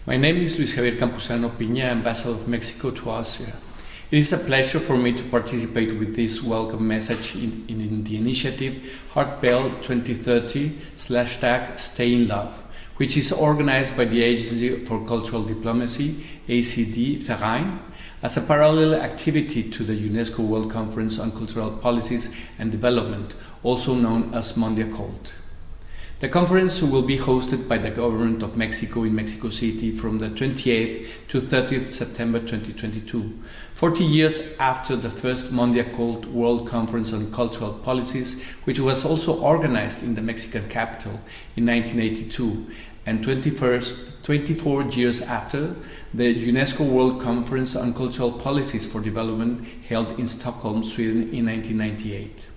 My name is Luis Javier Campuzano Pina, Ambassador of Mexico to Austria. It is a pleasure for me to participate with this welcome message in the initiative Heartfelt 2030/Stay in Love, which is organized by the Agency for Cultural Diplomacy, ACD-Agency, as a parallel activity to the UNESCO World Conference on Cultural Policies and Development, also known as MONDIACULT. The conference will be hosted by the Government of Mexico in Mexico City from the 28th to 30th September 2022, 40 years after the first MONDIACULT World Conference on Cultural Policies, which was also organized in the Mexican capital in 1982, and 24 years after the UNESCO World Conference on Cultural Policies for Development held in Stockholm, Sweden in 1998.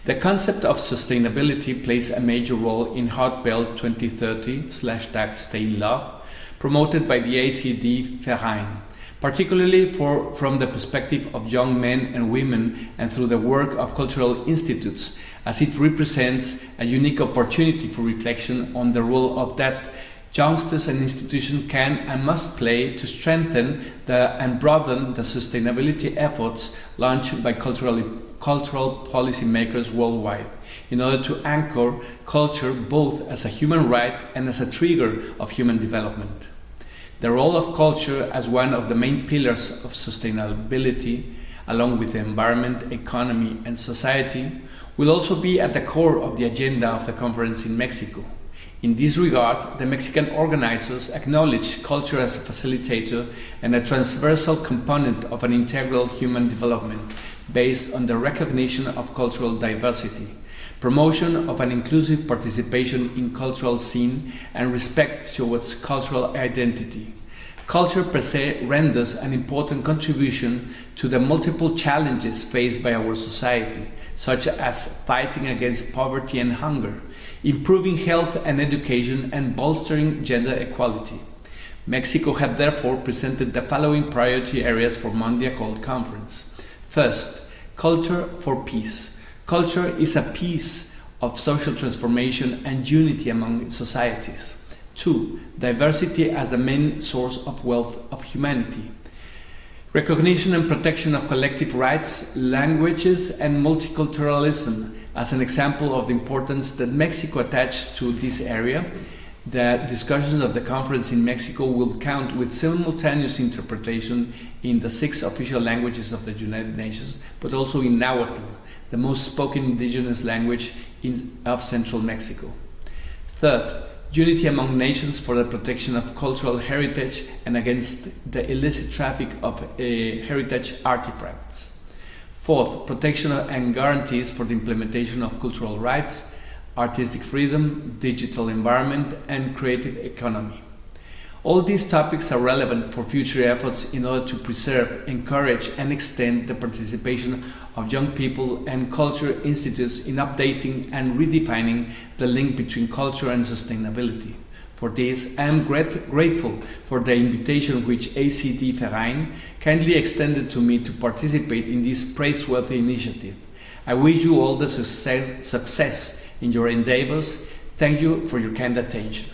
The concept of sustainability plays a major role in Heartfelt 2030/Stay in Love, promoted by the ACD-Agency, particularly from the perspective of young men and women and through the work of cultural institutes, as it represents a unique opportunity for reflection on the role of that youngsters and institutions can and must play to strengthen and broaden the sustainability efforts launched by cultural policymakers worldwide in order to anchor culture both as a human right and as a trigger of human development. The role of culture as one of the main pillars of sustainability, along with the environment, economy, and society, will also be at the core of the agenda of the conference in Mexico. In this regard, the Mexican organizers acknowledge culture as a facilitator and a transversal component of an integral human development based on the recognition of cultural diversity, promotion of an inclusive participation in cultural scene, and respect towards cultural identity. Culture per se renders an important contribution to the multiple challenges faced by our society, such as fighting against poverty and hunger, improving health and education, and bolstering gender equality. Mexico had therefore presented the following priority areas for MONDIACULT conference. First, culture for peace. Culture is a piece of social transformation and unity among societies. 2. Diversity as the main source of wealth of humanity. Recognition and protection of collective rights, languages, and multiculturalism as an example of the importance that Mexico attached to this area. The discussions of the conference in Mexico will count with simultaneous interpretation in the 6 official languages of the United Nations, but also in Nahuatl, the most spoken indigenous language of central Mexico. Third, unity among nations for the protection of cultural heritage and against the illicit traffic of heritage artifacts. Fourth, protection and guarantees for the implementation of cultural rights, artistic freedom, digital environment, and creative economy. All these topics are relevant for future efforts in order to preserve, encourage, and extend the participation of young people and culture institutes in updating and redefining the link between culture and sustainability. For this, I am grateful for the invitation which ACD-Agency kindly extended to me to participate in this praiseworthy initiative. I wish you all the success in your endeavors. Thank you for your kind attention.